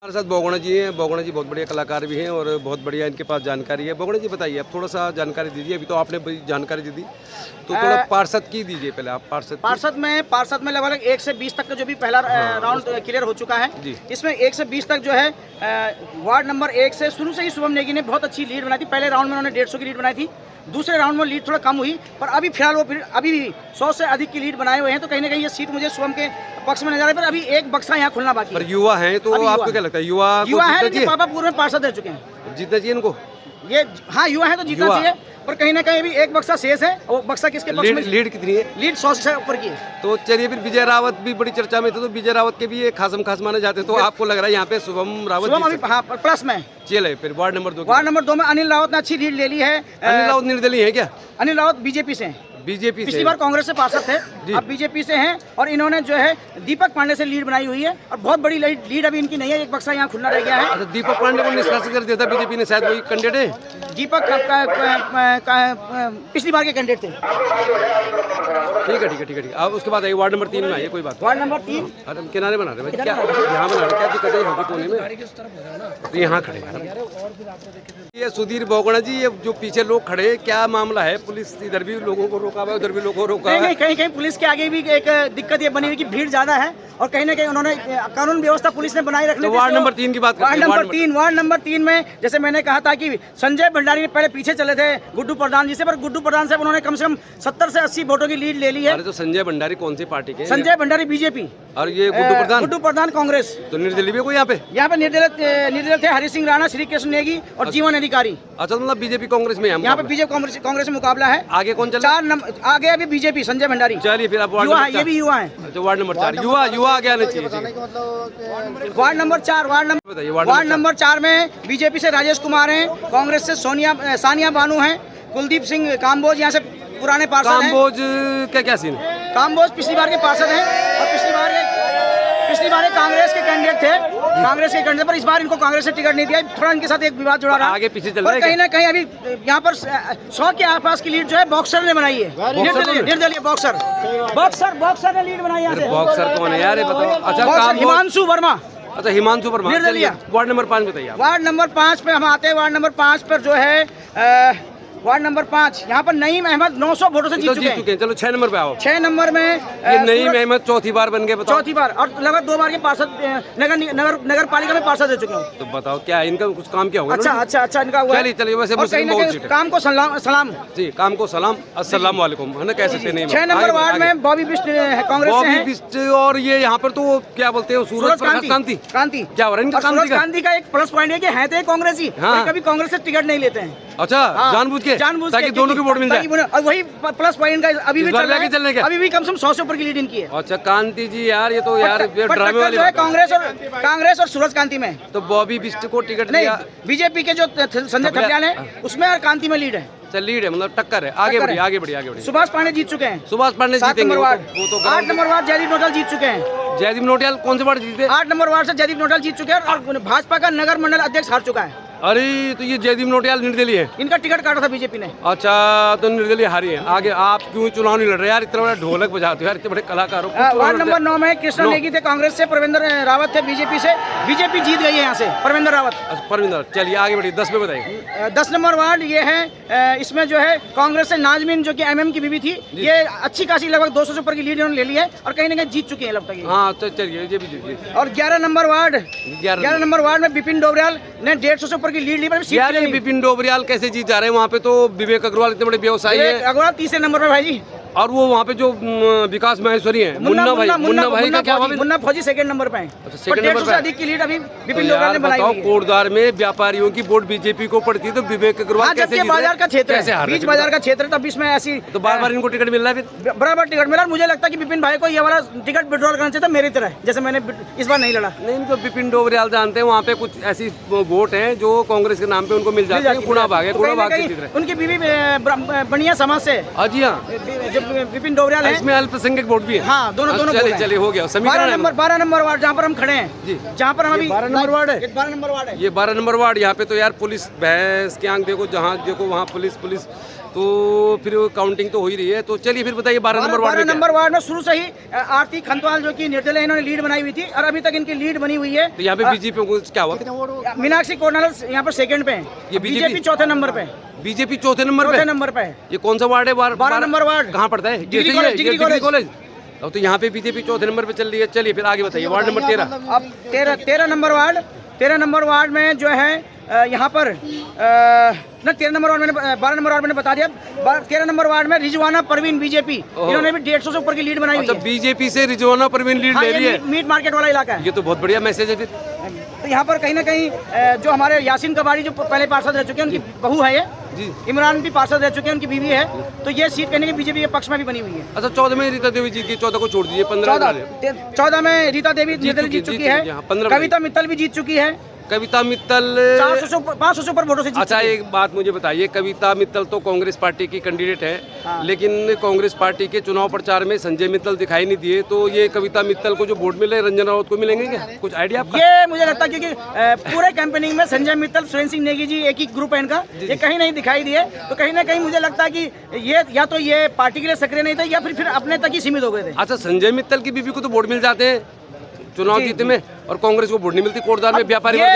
हमारे साथ बोगोना जी हैं। बोगोना जी बहुत बढ़िया कलाकार भी हैं और बहुत बढ़िया इनके पास जानकारी है। बोगोना जी बताइए, आप थोड़ा सा जानकारी दीजिए। अभी तो आपने बड़ी जानकारी दे दी, तो थोड़ा पार्षद की दीजिए पहले आप। पार्षद में लगभग 1 से 20 तक का जो भी पहला राउंड क्लियर हो चुका है जी। इसमें 1 से 20 तक जो है वार्ड नंबर 1 से शुरू से ही शुभम नेगी ने बहुत अच्छी लीड बनाई थी। पहले राउंड में उन्होंने 150 की लीड बनाई थी, दूसरे राउंड में लीड थोड़ा कम हुई, पर अभी फिलहाल वो अभी भी 100 से अधिक की लीड बनाए हुए हैं। तो कहीं ना कहीं ये सीट मुझे शुभम के पक्ष में नजर आ रही है, पर अभी एक बक्सा यहाँ खुलना बाकी है। पर युवा हैं तो आपको क्या लगता है, युवा है कि पापा पूर्व में पार्षद रह चुके हैं, जीतना चाहिए इनको? ये हाँ युवा है तो जीतना चाहिए, पर कहीं ना कहीं भी एक बक्सा शेष है। वो बक्सा किसके पक्ष में? लीड कितनी है? लीड 100 से ऊपर की है। तो चलिए, फिर विजय रावत भी बड़ी चर्चा में थे, तो विजय रावत के भी ये खासम खास माने जाते हैं। तो आपको लग रहा है यहाँ पे शुभम रावत अभी हाँ प्लस में? चले फिर वार्ड नंबर 2 में अनिल रावत ने अच्छी लीड ले ली है। अनिल रावत निर्दलीय है क्या? अनिल रावत बीजेपी से हैं। बीजेपी पिछली बार कांग्रेस से पार्षद थे, अब बीजेपी से हैं और इन्होंने जो है दीपक पांडे से लीड बनाई हुई है और बहुत बड़ी लीड अभी इनकी नहीं है। एक बक्सा यहाँ खुलना रह गया है। अच्छा, दीपक पांडे को निष्कासित कर दिया था बीजेपी ने, शायद वही कैंडिडेट है। दीपक पिछली बार के कैंडिडेट थे। ठीक है। अब उसके बाद वार्ड नंबर 3 में आइए। कोई बात, वार्ड नंबर 3 अरे किनारे बना रहे भाई, क्या यहाँ बना रहे, क्या दिक्कत है यहाँ पे कोने में? तो यहाँ खड़े ये सुधीर बोगोना जी, ये जो पीछे लोग खड़े हैं, क्या मामला है? पुलिस इधर भी लोगों को रोका हुआ है, उधर भी लोगों को रोका है। कहीं पुलिस के आगे भी एक दिक्कत ये बनी हुई कि भीड़ ज्यादा है और कहीं ना कहीं उन्होंने कानून व्यवस्था पुलिस ने बनाए रखने। तो वार्ड नंबर 3 की बात वार्ड नंबर 3 में जैसे मैंने कहा था कि संजय भंडारी ने पहले पीछे चले थे गुड्डू प्रधान जी से, पर गुड्डू प्रधान से उन्होंने कम से कम 70 से 80 वोटों की लीड ले ली है। अरे तो संजय भंडारी कौन सी पार्टी के? संजय भंडारी बीजेपी और ये गुड्डू प्रधान कांग्रेस। तो निर्दलीय भी कोई यहाँ पे निर्दलीय थे हरि सिंह राणा, श्री कृष्ण नेगी और जीवन अधिकारी। अच्छा, मतलब बीजेपी कांग्रेस में यहाँ पे बीजेपी कांग्रेस में मुकाबला है। आगे कौन चल? आगे अभी बीजेपी संजय भंडारी। चलिए फिर आप ये भी युवा है। अच्छा, वार्ड नंबर 4 युवा आगे आने चाहिए। वार्ड नंबर 4 में बीजेपी से राजेश कुमार हैं, कांग्रेस से सानिया बानू हैं, कुलदीप सिंह काम्बोज यहाँ से पुराने पार्षद हैं। काम्बोज क्या सीन है? काम्बोज पिछली बार के पार्षद हैं और पिछली बार कांग्रेस के कैंडिडेट थे, पर इस बार इनको कांग्रेस से टिकट नहीं दिया। थोड़ा इनके साथ एक विवाद जुड़ा रहा। आगे पीछे चल रहा है। कहीं ना कहीं अभी यहाँ पर 100 के आसपास की लीड जो है बॉक्सर ने बनाई है। निर्दलीय बॉक्सर ने लीड बनाई है। बॉक्सर कौन है यार, ये बताओ। अच्छा, हिमांशु वर्मा। अच्छा, हिमांशु वर्मा निर्दलीय। वार्ड नंबर 5 बताइए। वार्ड नंबर 5 पे हम आते हैं। वार्ड नंबर 5 पर जो है वार्ड नंबर 5 यहाँ पर नईम अहमद 900 वोटों से जीत चुके हैं। चलो 6 नंबर पे आओ। 6 नंबर में ये नईम अहमद चौथी बार बन गए, बताओ। चौथी बार और लगभग 2 बार के पार्षद नगर पालिका में पार्षद रह चुके हैं। तो बताओ क्या इनका कुछ काम क्या होगा? अच्छा इनका हुआ। चलिए वैसे काम को सलाम जी, काम को सलाम, अस्सलाम वालेकुम, है ना? कैसे थे? नहीं 6 नंबर वार्ड में बॉबी बिस्ट कांग्रेस से हैं। बिस्ट और ये यहाँ पर तो क्या बोलते हैं, सूरज कांति क्या हो रहा है इनका? सूरज कांति का एक प्लस पॉइंट है कि है तो कांग्रेसी, कभी कांग्रेस से टिकट नहीं लेते हैं। अच्छा, जानबूझ के ताकि दोनों की वोट मिल जाए। और वही प्लस पॉइंट का अभी भी अभी भी कम से कम 100 से ऊपर की लीड इनकी है। अच्छा, कांति जी यार, ये तो यार ड्रामे वाली है। कांग्रेस और सूरज कांति में तो बॉबी बिस्ट को टिकट नहीं, बीजेपी के जो संजय थपलियाल है उसमें और कांति में लीड है। लीड है, मतलब टक्कर है। आगे बढ़िए। सुभाष पांडे जीत चुके हैं। सुभाष पांडे जीतेंगे। वो तो 8 नंबर वार्ड जयदीप नोटियाल जीत चुके हैं। जयदीप नोटियाल कौन से वार्ड जीते? 8 नंबर वार्ड से जयदीप नोटियाल जीत चुके हैं और भाजपा का नगर मंडल अध्यक्ष हार चुका है। अरे तो ये जयदीप नोटियाल निर्दलीय है? इनका टिकट काटा था बीजेपी ने। अच्छा, तो निर्दलीय हारी है। आगे आप क्यों चुनाव नहीं लड़ रहे यार? इतना बड़ा ढोलक बजाते हो यार, इतने बड़े कलाकार हो। वार्ड नंबर 9 में कृष्ण नेगी थे कांग्रेस से, परविंदर रावत थे बीजेपी से। बीजेपी जीत गई है यहाँ से, परविंदर रावत। चलिए आगे बढ़िए। 10 में बताइए। 10 नंबर वार्ड ये है, इसमें जो है कांग्रेस से नाजमीन जो कि MM की बीवी थी, ये अच्छी खासी लगभग 200 से ऊपर की लीड इन्होंने ले ली है और कहीं ना कहीं जीत चुके हैं लगता है। हाँ, तो चलिए ये भी जीत। और 11 नंबर वार्ड में विपिन डोबरियाल ने 150 से ऊपर की लीड ली। विपिन डोबरियाल कैसे जीत जा रहे हैं? वहाँ पे तो विवेक अग्रवाल इतने बड़े व्यवसायी है। अग्रवाल 30 नंबर पे भाई जी। और वो वहाँ पे जो विकास माहेश्वरी है, मुन्ना भाई का क्या? मुन्ना फौजी 2nd नंबर पे है। अच्छा, 2nd नंबर पे। अधिक की लीड अभी विपिन डोबरियाल ने बनाई है। कोटद्वार में व्यापारियों की वोट बीजेपी को पड़ती है, तो विवेक अग्रवाल कैसे जीत? बाजार का क्षेत्र है, बीच बाजार का क्षेत्र, तब इसमें ऐसी तो बार इनको टिकट मिल रहा है। फिर बराबर टिकट मिला। मुझे लगता है कि विपिन भाई को ये वाला टिकट विड्रॉल करना चाहिए था मेरी तरह, जैसे मैंने इस बार नहीं लड़ा। नहीं, तो विपिन डोबरियाल जानते हैं वहाँ पे कुछ ऐसी वोट है जो कांग्रेस के नाम पे उनको मिल जाती है। गुणा भाग उनकी बीवी बढ़िया समाज से। जी हाँ, विपिन डोबरियाल इसमें अल्पसंख्यक वोट भी है। हाँ, दोनों चलिए हो गया। 12 नंबर वार्ड जहाँ पर हम खड़े हैं जी, जहाँ पर हम अभी 12 नंबर वार्ड है। ये 12 नंबर वार्ड है। ये 12 नंबर वार्ड। यहाँ पे तो यार पुलिस भैंस की आंख देखो, जहाँ देखो वहाँ पुलिस तो फिर काउंटिंग तो हो ही रही है। तो चलिए फिर बताइए 12 नंबर वार्ड 12 में नंबर वार्ड में शुरू से ही आरती खंतवाल जो कि निर्दलीय इन्होंने लीड बनाई हुई थी और अभी तक इनकी लीड बनी हुई है। तो यहाँ पे बीजेपी को क्या हुआ? मीनाक्षी कोरनाल यहाँ पर सेकंड पे है, ये बीजेपी चौथे नंबर पे, बीजेपी चौथे नंबर पे है। ये कौन सा वार्ड है? 12 नंबर वार्ड कहाँ पड़ता है? Degree college. तो यहाँ पे बीजेपी चौथे नंबर पे चल रही है। चलिए फिर आगे बताइए वार्ड नंबर 13। अब 13 नंबर वार्ड में जो है यहाँ पर 13 नंबर वार्ड मैंने 12 नंबर वार्ड मैंने बता दिया। 13 नंबर वार्ड में रिजवाना परवीन बीजेपी, इन्होंने भी 150 से ऊपर की लीड बनाई हुई है। बीजेपी से रिजवाना परवीन लीड ले रही है। मीट मार्केट वाला इलाका है। ये तो बहुत बढ़िया मैसेज है फिर। तो यहाँ पर कहीं ना कहीं जो हमारे यासीन कबाड़ी जो पहले पार्षद रह चुके हैं, उनकी बहू है ये जी। इमरान भी पार्षद रह चुके हैं, उनकी बीवी है। तो ये सीट कहने के बीजेपी के पक्ष में भी बनी हुई है। अच्छा 14 में रीता देवी जीत गई, 14 को छोड़ दीजिए। 14 में रीता देवी निर्दलीय जीत चुकी है। 15 कविता मित्तल भी जीत चुकी है। कविता मित्तल 500 से ऊपर वोटों से जीत अच्छा चुकी है। एक बात मुझे बताइए, कविता मित्तल तो कांग्रेस पार्टी की कैंडिडेट है। हाँ। लेकिन कांग्रेस पार्टी के चुनाव प्रचार में संजय मित्तल दिखाई नहीं दिए। तो ये कविता मित्तल को जो वोट मिले रंजन रावत को मिलेंगे क्या? कुछ आइडिया आपका? ये मुझे लगता है क्योंकि पूरे कैंपेनिंग में संजय मित्तल, सुरेंद्र सिंह नेगी जी एक ही ग्रुप है इनका, ये कहीं नहीं दिखाई दिए। तो कहीं ना कहीं मुझे लगता है कि ये या तो ये पार्टी के लिए सक्रिय नहीं थे या फिर अपने तक ही सीमित हो गए थे। अच्छा संजय मित्तल की बीबी को तो वोट मिल जाते हैं चुनाव जीतने में, और कांग्रेस को वोट नहीं मिलती। कोटद्वार में व्यापारी क्या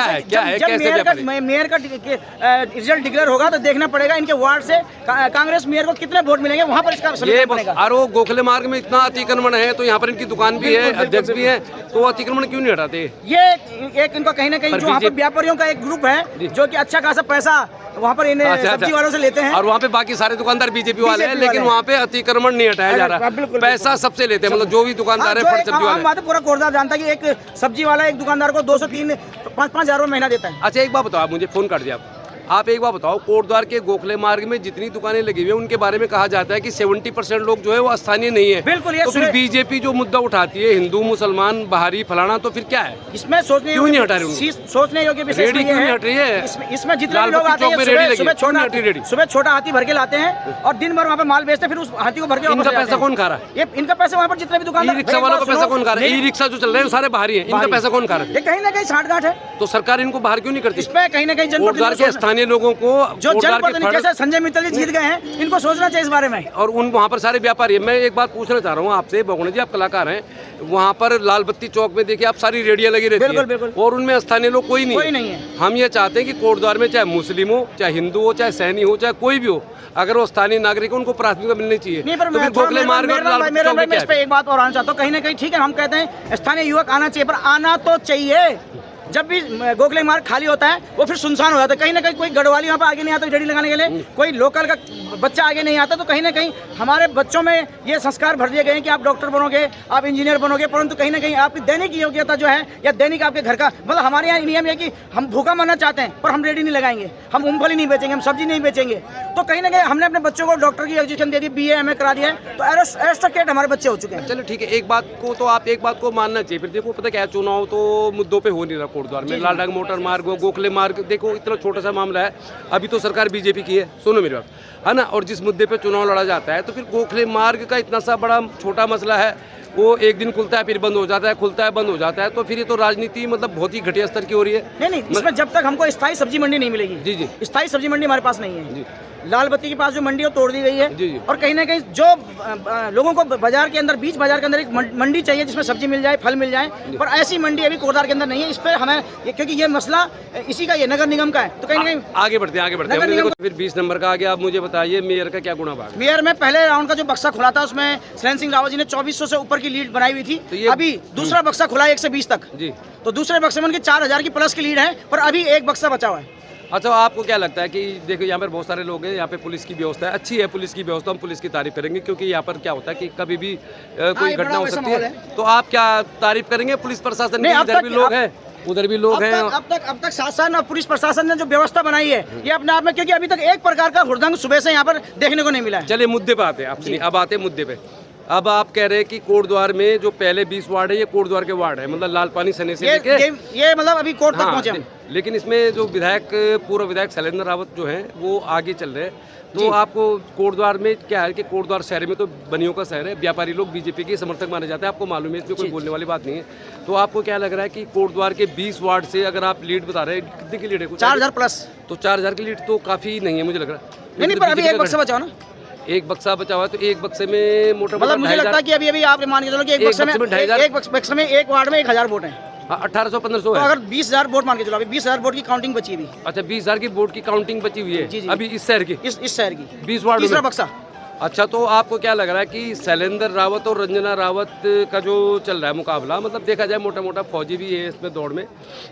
है कैसे व्यापारी? मेयर का रिजल्ट डिक्लेयर होगा तो देखना पड़ेगा इनके वार्ड से कांग्रेस मेयर को कितने वोट मिलेंगे, वहाँ पर इसका ये और वो गोखले मार्ग में इतना अतिक्रमण है, तो यहाँ पर इनकी दुकान भी है, अध्यक्ष भी है, तो अतिक्रमण क्यों नहीं हटाते? ये एक इनका कहीं ना कहीं जो वहाँ पर व्यापारियों का एक ग्रुप है जो कि अच्छा खासा पैसा वहाँ पर इन सब्जी वालों से लेते हैं, और वहाँ पे बाकी सारे दुकानदार बीजेपी वाले हैं, लेकिन वहाँ पे अतिक्रमण नहीं हटाया जा रहा, पैसा सबसे लेते हैं। मतलब जो भी दुकानदार है फल सब्जी वाले, पूरा कोटद्वार जानता है कि एक सब्जी वाला एक दुकानदार को 2 से 3 5 हज़ार महीना देता है। अच्छा एक बात बताओ, आप मुझे फोन कर दिया आप एक बात बताओ, कोटद्वार के गोखले मार्ग में जितनी दुकानें लगी हुई है उनके बारे में कहा जाता है कि 70% लोग जो है वो स्थानीय नहीं है। बिल्कुल। तो फिर बीजेपी जो मुद्दा उठाती है हिंदू मुसलमान बाहरी फलाना, तो फिर क्या है इसमें सोचने क्यों नहीं हटा रही? सोचने योग्य विषय रेडी क्यों नहीं हट रही है? इसमें जितने लोग आते हैं सुबह छोटा हाथी भर के लाते हैं और दिन भर वहाँ पे माल बेचते हैं, फिर उस हाथी को भर के इनका पैसा कौन खा रहा है? ये इनका पैसा वहाँ पर जितने भी दुकानदार, रिक्शा वालों का पैसा कौन खा रहा है? ई रिक्शा जो चल रहे हैं सारे बाहरी है, इनका पैसा कौन खा रहा है? ये कहीं ना कहीं साठगांठ है। तो सरकार इनको बाहर क्यों नहीं करती? इसमें कहीं ना कहीं कोटद्वार के स्थानीय लोगों को जो जनप्रतिनिधि जैसे संजय मित्तल जी जीत गए हैं, इनको सोचना चाहिए इस बारे में। और उन वहाँ पर सारे व्यापारी, मैं एक बात पूछना चाह रहा हूँ आपसे बगोना जी, आप कलाकार हैं, वहाँ पर लाल बत्ती चौक में देखिए आप सारी रेडियां लगी रहती है और उनमें स्थानीय लोग कोई नहीं है। हम ये चाहते हैं कि कोटद्वार में चाहे मुस्लिम हो, चाहे हिंदू हो, चाहे सैनी हो, चाहे कोई भी हो, अगर वो स्थानीय नागरिक है उनको प्राथमिकता मिलनी चाहिए। तो फिर गोखले मार्ग इस पे एक बात और आना चाहता हूँ, कहीं ना कहीं ठीक है हम कहते हैं स्थानीय युवक आना चाहिए, पर आना तो चाहिए। जब भी गोखले मार्ग खाली होता है वो फिर सुनसान हो जाता है। कहीं ना कहीं कोई गढ़वाली यहाँ पे आगे नहीं आता रेडी लगाने के लिए, कोई लोकल का बच्चा आगे नहीं आता। तो कहीं ना कहीं हमारे बच्चों में ये संस्कार भर दिए गए हैं कि आप डॉक्टर बनोगे, आप इंजीनियर बनोगे, परंतु कहीं ना कहीं आपकी दैनिक योग्यता जो है या दैनिक आपके घर का, मतलब हमारे यहाँ नियम है कि हम भूखा मरना चाहते हैं पर हम रेडी नहीं लगाएंगे, हम मूंगफली नहीं बेचेंगे, हम सब्जी नहीं बेचेंगे। तो कहीं ना कहीं हमने अपने बच्चों को डॉक्टर की एजुकेशन दे दी, BA MA करा दिया है, तो एरिस्टोक्रेट हमारे बच्चे हो चुके हैं। चलो ठीक है, एक बात को तो आप एक बात को मानना चाहिए। फिर देखो पता क्या है, चुनाव तो मुद्दों पे हो नहीं रहा कोटद्वार में, लालडांग मोटर मार्ग, गोखले मार्ग, देखो इतना छोटा सा मामला है। अभी तो सरकार बीजेपी की है, सुनो मेरी बात, है ना, और जिस मुद्दे पे चुनाव लड़ा जाता है तो फिर गोखले मार्ग का इतना सा बड़ा छोटा मसला है, वो एक दिन खुलता है फिर बंद हो जाता है, खुलता है बंद हो जाता है, तो फिर ये तो राजनीति मतलब बहुत ही घटिया स्तर की हो रही है। नहीं, इसमें जब तक हमको स्थायी सब्जी मंडी नहीं मिलेगी, जी स्थायी सब्जी मंडी हमारे पास नहीं है। लाल बत्ती के पास जो मंडी है तोड़ दी गई है, और कहीं ना कहीं जो लोगों को बाजार के अंदर, बीच बाजार के अंदर एक मंडी चाहिए जिसमें सब्जी मिल जाए, फल मिल जाए, पर ऐसी मंडी अभी कोटद्वार के अंदर नहीं है। इस पर हमें क्योंकि ये मसला इसी का, ये नगर निगम का है, तो कहीं ना कहीं आगे बढ़ते हैं। फिर 20 नंबर का आगे आप मुझे बताइए मेयर का क्या गुणा भाग? मेयर में पहले राउंड का जो बक्सा खुला था उसमें सुरेंद्र सिंह रावत जी ने 2400 से ऊपर की लीड बनाई हुई थी। तो अभी दूसरा बक्सा खुला है 1 से 20 तक जी, तो दूसरे बक्से में उनकी 4000 की प्लस की लीड है, पर अभी एक बक्सा बचा हुआ है। अच्छा आपको क्या लगता है कि देखो यहाँ पर बहुत सारे लोग हैं, यहाँ पे पुलिस की व्यवस्था है, अच्छी है पुलिस की व्यवस्था, हम पुलिस की तारीफ करेंगे क्योंकि यहाँ पर क्या होता है कि कभी भी कोई घटना हो सकती है। तो आप क्या तारीफ करेंगे पुलिस प्रशासन की? इधर भी लोग हैं, उधर भी लोग हैं। अब तक शासन और पुलिस प्रशासन ने जो व्यवस्था बनाई है ये अपने आप में, क्योंकि अभी तक एक प्रकार का हुड़दंग सुबह से यहाँ पर देखने को नहीं मिला है। चलिए मुद्दे पे आते हैं, अब आते हैं मुद्दे पे। अब आप कह रहे हैं कि कोटद्वार में जो पहले 20 वार्ड है ये कोटद्वार के वार्ड है, मतलब लालपानी सने से लेके ये मतलब अभी कोर्ट तक पहुंचे हम। लेकिन इसमें जो विधायक, पूर्व विधायक शैलेंद्र रावत जो हैं वो आगे चल रहे हैं। तो आपको कोटद्वार में क्या है कि कोटद्वार शहर में तो बनियों का शहर है, व्यापारी लोग बीजेपी के समर्थक माने जाते हैं, आपको मालूम है, इसमें कोई बोलने वाली बात नहीं है। तो आपको क्या लग रहा है कि कोटद्वार के 20 वार्ड से अगर आप लीड बता रहे हैं, कितने की लीड है? 4000 प्लस। तो 4000 की लीड तो काफ़ी नहीं है मुझे लग रहा है। नहीं, पर अभी एक बक्सा बचाओ ना। एक बक्सा बचा हुआ है, तो एक बक्से में मोटा मतलब मुझे लगता है कि अभी आप मान के चलो कि एक बक्से में 1 वार्ड में 1000 वोट हैं। 1800-1500 तो है। अगर 20,000 वोट मान के चलो, अभी 20,000 वोट की काउंटिंग बची है अभी। अच्छा, 20,000 की वोट की काउंटिंग बची हुई है। जी, जी। अभी इस शहर की, इस शहर की 20 वार्ड तीसरा में। बक्सा। अच्छा, तो आपको क्या लग रहा है कि शैलेंद्र रावत और रंजना रावत का जो चल रहा है मुकाबला, मतलब देखा जाए मोटा मोटा फौजी भी है इसमें दौड़ में,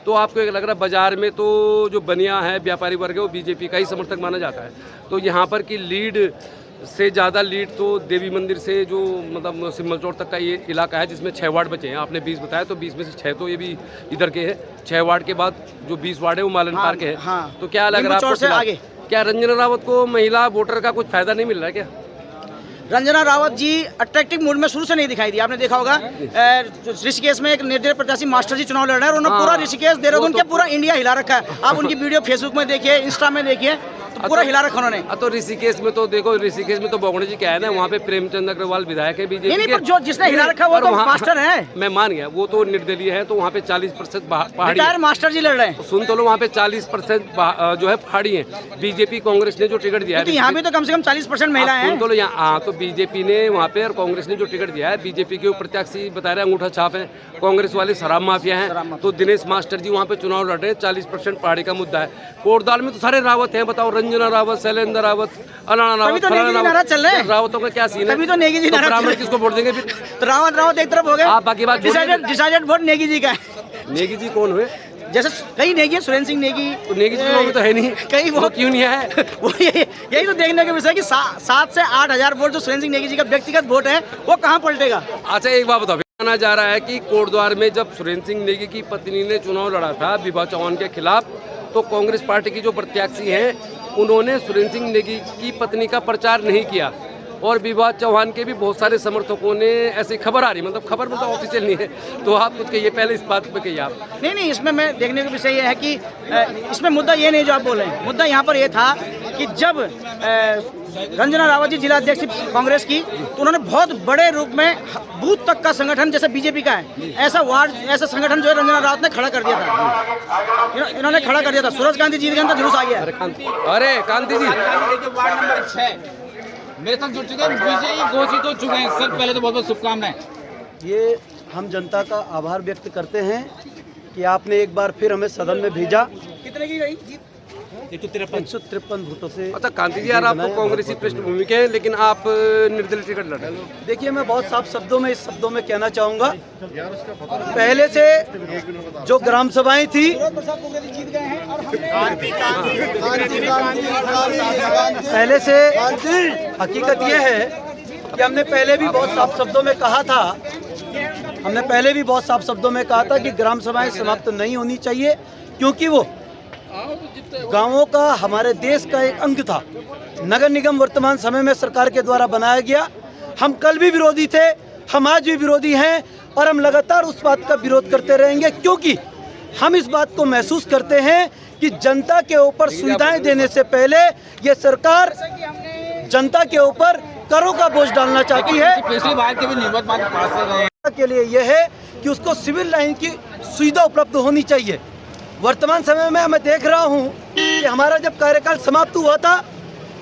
तो आपको एक लग रहा है बाजार में तो जो बनिया है व्यापारी वर्ग है वो बीजेपी का ही समर्थक माना जाता है, तो यहाँ पर की लीड से ज़्यादा लीड तो देवी मंदिर से जो मतलब सिम्मल चौक तक का ये इलाका है जिसमें 6 वार्ड बचे हैं। आपने 20 बताया, तो 20 में से 6 तो ये भी इधर के हैं। 6 वार्ड के बाद जो 20 वार्ड है वो मालन पार्क के हैं। हाँ। तो क्या लग रहा है आपको आगे क्या रंजना रावत को महिला वोटर का कुछ फायदा नहीं मिल रहा है क्या? रंजना रावत जी अट्रैक्टिव मूड में शुरू से नहीं दिखाई दी। आपने देखा होगा ऋषिकेश में एक निर्दलीय प्रत्याशी मास्टर जी चुनाव लड़ रहे हैं और उन्होंने पूरा ऋषिकेश देहरादून के पूरा इंडिया हिला रखा है। आप उनकी वीडियो फेसबुक में देखिए, इंस्टा में देखिए, तो पूरा हिला रखा उन्होंने। तो ऋषिकेश में तो देखो, ऋषिकेश में तो बोगणे जी क्या है ना, वहाँ पे प्रेमचंद अग्रवाल विधायक है बीजेपी नहीं, के। पर जो जिसने हिला रखा वो तो मास्टर है। मैं मान गया, वो तो निर्दलीय है, तो वहाँ पे 40% पहाड़ी है। मास्टर जी लड़ रहे हैं। सुन तो लो, वहाँ पे 40% जो है पहाड़ी है। बीजेपी कांग्रेस ने जो टिकट दिया है, तो यहाँ भी तो कम से कम 40% महिला है। सुन तो लो यहाँ, हाँ, तो बीजेपी ने वहाँ पे और कांग्रेस ने जो टिकट दिया है, बीजेपी के प्रत्याशी बता रहे हैं अंगूठा छाप है, कांग्रेस वाले शराब माफिया हैं। तो दिनेश मास्टर जी वहाँ पे चुनाव लड़ रहे हैं। 40% पहाड़ी का मुद्दा है। कोटदाल में तो सारे रावत हैं, बताओ, रंजना रावत, शैलेंद्र रावत, अलाना रावत, रावतों का क्या सीन है? तभी तो नेगी जी ब्राह्मण किसको वोट देंगे फिर? तो रावत एक तरफ हो गए। आप बाकी बात डिसाइडेड वोट नेगी जी का है। नेगी जी कौन हुए? जैसे कई नेगी है, सुरेंद्र सिंह नेगी। तो नेगी जी चुनाव में तो है नहीं, कई वो क्यों नहीं है? वो यही तो देखने का विषय कि 7 से 8,000 वोट जो सुरेंद्र सिंह नेगी जी का व्यक्तिगत वोट है वो कहाँ पलटेगा? अच्छा, एक बात बताओ, माना जा रहा है कि कोटद्वार में जब सुरेंद्र सिंह नेगी की पत्नी ने चुनाव लड़ा था विभा चौहान के खिलाफ, तो कांग्रेस पार्टी की जो प्रत्याशी हैं उन्होंने सुरेंद्र सिंह नेगी की पत्नी का प्रचार नहीं किया, और विभा चौहान के भी बहुत सारे समर्थकों ने, ऐसी खबर आ रही, मतलब खबर मतलब ऑफिशियल नहीं है, तो आप कुछ कहिए पहले इस बात पे कहिए आप। नहीं, इसमें मैं देखने का विषय ये है कि इसमें मुद्दा ये नहीं जो आप बोल रहे हैं। मुद्दा यहाँ पर ये था कि जब रंजना रावत जी जिला अध्यक्ष कांग्रेस की, तो उन्होंने बहुत बड़े रूप में बूथ तक का संगठन जैसे बीजेपी का है, ऐसा संगठन जो है रंजना रावत ने खड़ा कर दिया था। इन्होंने खड़ा कर दिया था। सूरज कांति जीत गए तो जुलूस आ गया। अरे कांति जी, वार्ड नंबर 6 मेरे साथ जुड़ चुके हैं, विजयी घोषित हो चुके हैं। सर, पहले तो बहुत बहुत शुभकामनाएं। ये हम जनता का आभार व्यक्त करते हैं कि आपने एक बार फिर हमें सदन में भेजा। कितने की रही जीत? 153 वोटों से। अच्छा कांति जी, यार आप तो कांग्रेसी पृष्ठभूमि के हैं, लेकिन आप निर्दलीय टिकट लड़ रहे हैं। देखिए, मैं बहुत साफ शब्दों में कहना चाहूँगा, पहले से जो ग्राम सभाएं थी, पहले से हकीकत यह है कि हमने पहले भी बहुत साफ शब्दों में कहा था, कि ग्राम सभाएं समाप्त नहीं होनी चाहिए, क्योंकि वो गांवों का, हमारे देश का एक अंग था। नगर निगम वर्तमान समय में सरकार के द्वारा बनाया गया। हम कल भी विरोधी थे, हम आज भी विरोधी हैं, और हम लगातार उस बात का विरोध करते रहेंगे, क्योंकि हम इस बात को महसूस करते हैं कि जनता के ऊपर सुविधाएं देने से पहले ये सरकार जनता के ऊपर करों का बोझ डालना चाहती है। पिछली बार के भी निर्मत मान पास रहे के लिए यह है कि उसको सिविल लाइन की सुविधा उपलब्ध होनी चाहिए। वर्तमान समय में मैं देख रहा हूं कि हमारा जब कार्यकाल समाप्त हुआ था,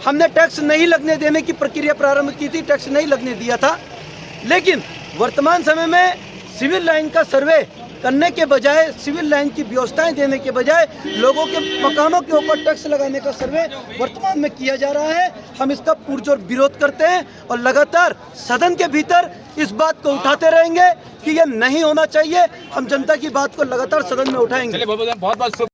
हमने टैक्स नहीं लगने देने की प्रक्रिया प्रारंभ की थी, टैक्स नहीं लगने दिया था, लेकिन वर्तमान समय में सिविल लाइन का सर्वे करने के बजाय, सिविल लाइन की व्यवस्थाएं देने के बजाय लोगों के मकानों के ऊपर टैक्स लगाने का सर्वे वर्तमान में किया जा रहा है। हम इसका पुरजोर विरोध करते हैं और लगातार सदन के भीतर इस बात को उठाते रहेंगे कि यह नहीं होना चाहिए। हम जनता की बात को लगातार सदन में उठाएंगे। बहुत बहुत